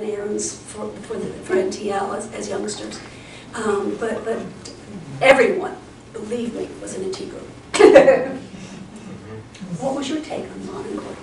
errands for NTL as youngsters. But everyone, believe me, was an integral. What was your take on Ron and Gordon?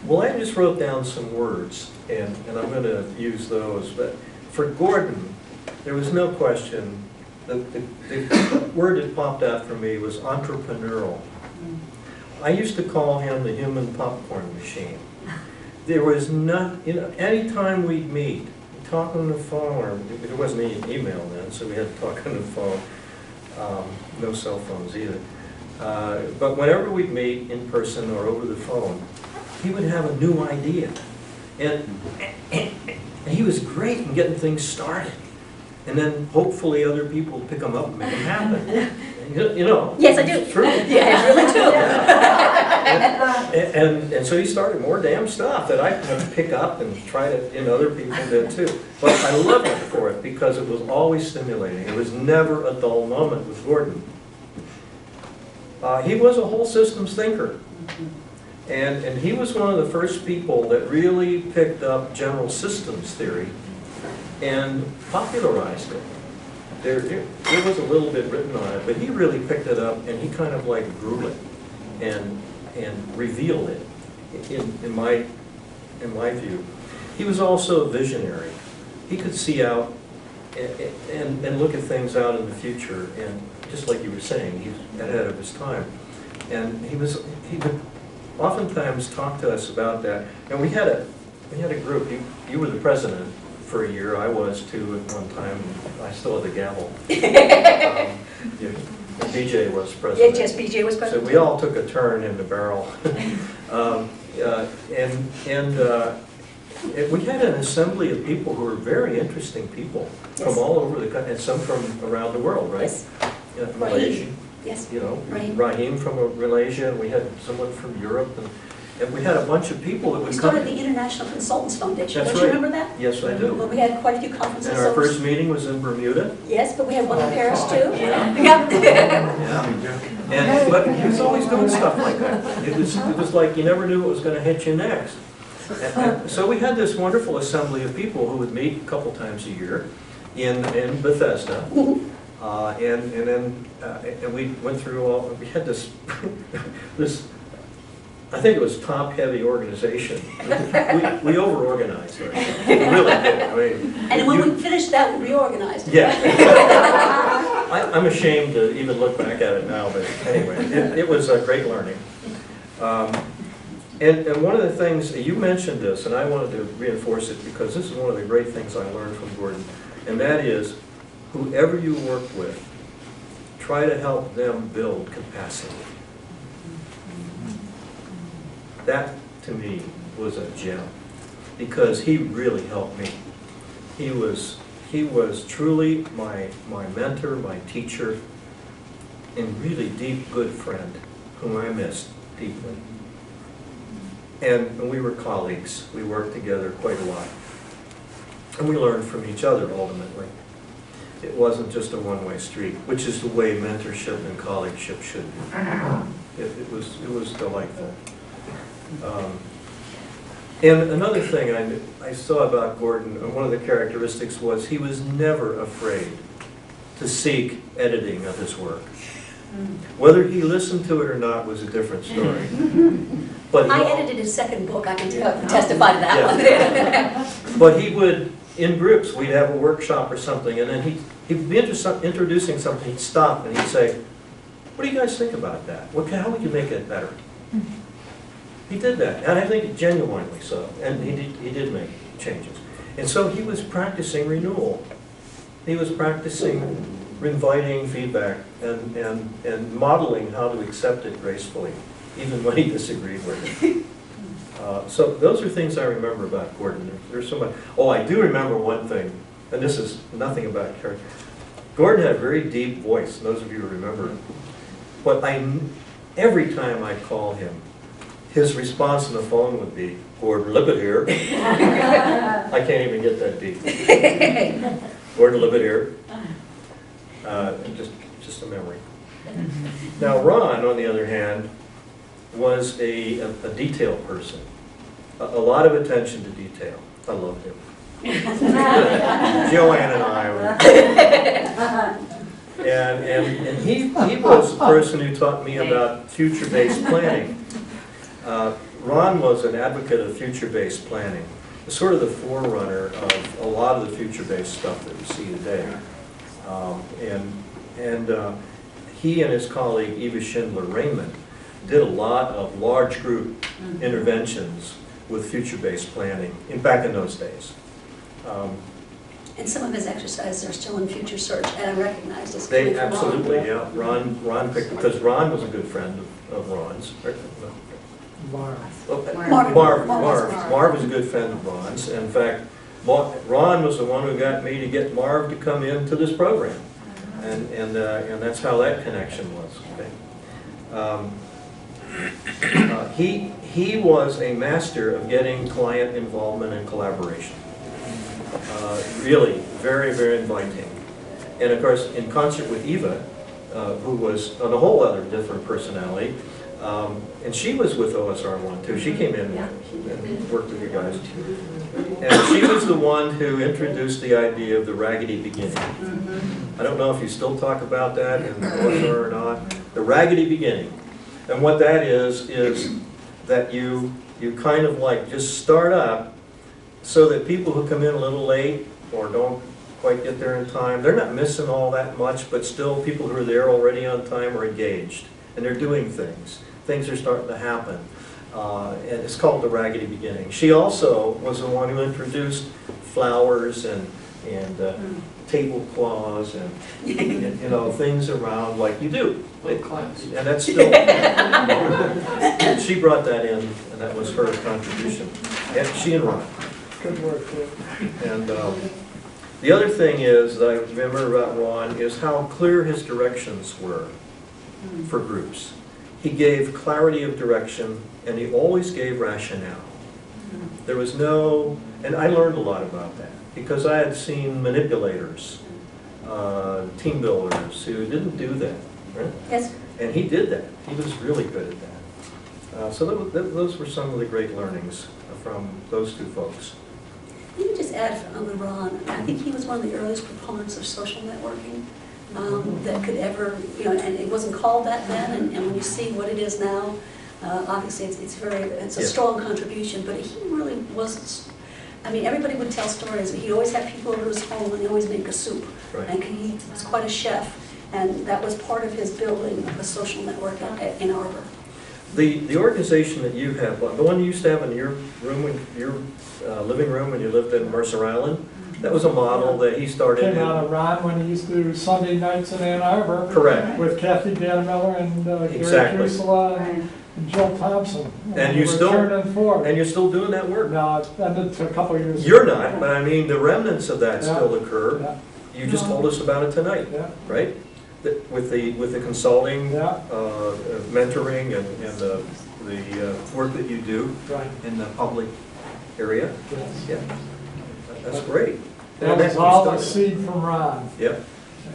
Well, I just wrote down some words, and I'm going to use those. But for Gordon, there was no question. The word that popped out for me was entrepreneurial. I used to call him the human popcorn machine. There was not, any time we'd meet, talk on the phone, or there wasn't any email then, so we had to talk on the phone. No cell phones either. But whenever we'd meet in person or over the phone, he would have a new idea. And he was great in getting things started. And then hopefully other people would pick them up and make them happen. You know. Yes, I do. It's true. Yeah, I really do. And so he started more damn stuff that I had to pick up and try to, and other people did too. But I loved it for it because it was always stimulating. It was never a dull moment with Gordon. He was a whole systems thinker. And he was one of the first people that really picked up general systems theory and popularized it. There was a little bit written on it, but he really picked it up and he kind of like grew it and revealed it in my view. He was also a visionary. He could see out and look at things out in the future, and just like you were saying, he's ahead of his time. And he would oftentimes talk to us about that. And we had a group. You were the president for a year. I was too at one time. I still had the gavel. BJ was president. Yes, BJ was president. So we all took a turn in the barrel. We had an assembly of people who were very interesting people, yes, from all over the country, and some from around the world, right? Yes. Malaysia. Yes. Rahim from Malaysia, and we had someone from Europe, and we had a bunch of people that would come. We started the International Consultants Foundation. That's Don't you remember that? Yes, I do. Well, we had quite a few conferences. And our first meeting was in Bermuda. Yes, but we had one in Paris too. Yeah. But he was always doing stuff like that. It was like you never knew what was going to hit you next. And so we had this wonderful assembly of people who would meet a couple times a year in Bethesda. And then we went through all, we had this, I think it was top-heavy organization. We over-organized, right? We really did. I mean, and when we finished that, we reorganized. Yeah. I'm ashamed to even look back at it now, but anyway, it was a great learning. And one of the things, you mentioned this, and I wanted to reinforce it because this is one of the great things I learned from Gordon, and that is, whoever you work with, try to help them build capacity. That, to me, was a gem, because he really helped me. He was truly my mentor, my teacher, and really deep, good friend, whom I missed deeply. And we were colleagues. We worked together quite a lot. And we learned from each other, ultimately. It wasn't just a one-way street, which is the way mentorship and colleagueship should be. It was delightful. And another thing I saw about Gordon, and one of the characteristics was he was never afraid to seek editing of his work. Whether he listened to it or not was a different story. But I edited his second book. I can testify to that one. But he would, in groups, we'd have a workshop or something, and then he'd be introducing something, he'd stop and he'd say, "What do you guys think about that? How would you make it better?" He did that, and I think genuinely so, and he did make changes. And so he was practicing renewal. He was practicing inviting feedback and modeling how to accept it gracefully, even when he disagreed with it. So those are things I remember about Gordon. There's so much. Oh, I do remember one thing, and this is nothing about character. Gordon had a very deep voice, those of you who remember. But every time I'd call him, his response on the phone would be, "Gordon Lippitt here." I can't even get that deep. Gordon Lippitt here. Just a memory. Now Ron, on the other hand, was a detail person. A lot of attention to detail. I loved him. Joanne and I were. And he was the person who taught me about future-based planning. Ron was an advocate of future-based planning, sort of the forerunner of a lot of the future-based stuff that we see today. He and his colleague Eva Schindler-Raymond did a lot of large group interventions with future-based planning back in those days. And some of his exercises are still in Future Search and are recognized as They absolutely, yeah. Ron picked, because Ron was a good friend of Ron's. Marv was a good friend of Ron's. In fact, Ron was the one who got me to get Marv to come into this program, and that's how that connection was. Okay. He was a master of getting client involvement and collaboration. Really, very, very inviting. And of course, in concert with Eva, who was on a whole other different personality, and she was with OSR1 too. She came in and worked with you guys. And she was the one who introduced the idea of the raggedy beginning. I don't know if you still talk about that in OSR or not. The raggedy beginning. And what that is that you kind of like just start up so that people who come in a little late or don't quite get there in time, they're not missing all that much, but still people who are there already on time are engaged and they're doing things. Things are starting to happen. And it's called the raggedy beginning. She also was the one who introduced flowers and tablecloths and you know, things around like you do. And that's still, she brought that in, and that was her contribution. And she and Ron. Good work, And the other thing is that I remember about Ron is how clear his directions were for groups. He gave clarity of direction, and he always gave rationale. There was no, and I learned a lot about that because I had seen manipulators, team builders who didn't do that, right? Yes. And he did that. He was really good at that. So those were some of the great learnings from those two folks. Let me just add on Ron, I think he was one of the earliest proponents of social networking that could ever, you know, and it wasn't called that then, and when you see what it is now, obviously it's a strong contribution, but he really wasn't, I mean, everybody would tell stories, he always had people over to his home and he always make a soup, right. And he was quite a chef, and that was part of his building of a social network in Ann Arbor. The organization that you have, the one you used to have in your room, your living room when you lived in Mercer Island, that was a model that he started. Came out of Ron when he used to do Sunday nights in Ann Arbor. Correct. With Kathy Danmiller and Exactly. Gary Kusela and Jill Thompson. And you're still doing that work. No, it's ended to a couple of years. You're not, but I mean the remnants of that Yeah. still occur. Yeah. You just told us about it tonight, Yeah. right? With the consulting, Yeah. mentoring, and the work that you do Right. in the public area. Yes. Yeah, that's great. That And was all the started. seed from Ron. Yep,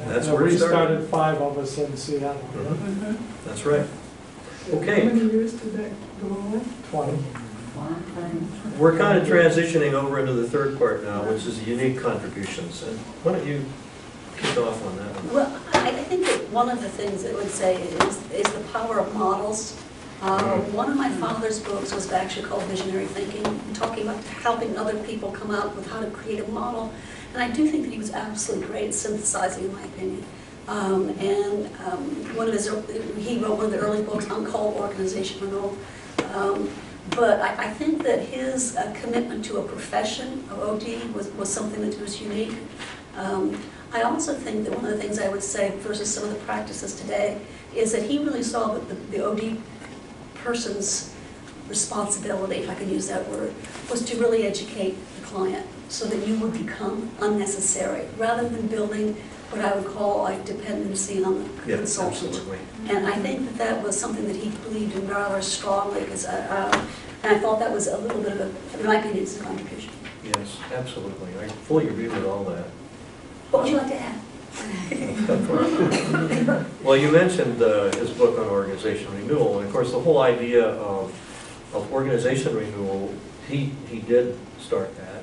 that's And where it we started. started 5 of us in Seattle. That's right. How Okay, many years did that go on? 20. we're kind of transitioning over into the third part now, which is unique contributions. And why don't you kick off on that one? Well, I think that one of the things I would say is the power of models. One of my father's books was actually called Visionary Thinking, talking about helping other people come up with how to create a model. And I do think that he was absolutely great at synthesizing, in my opinion. He wrote one of the early books on call organization renewal. But I think that his commitment to a profession of OD was something that was unique. I also think that one of the things I would say versus some of the practices today is that he really saw that the OD person's responsibility, if I could use that word, was to really educate the client so that you would become unnecessary rather than building what I would call like dependency on the consultant. Absolutely. And I think that that was something that he believed in rather strongly, because and I thought that was a little bit of a, in my opinion, it's a contribution. Yes, absolutely. I fully agree with all that. What would you like to add? Well, you mentioned his book on organization renewal, and of course the whole idea of organization renewal, he did start that.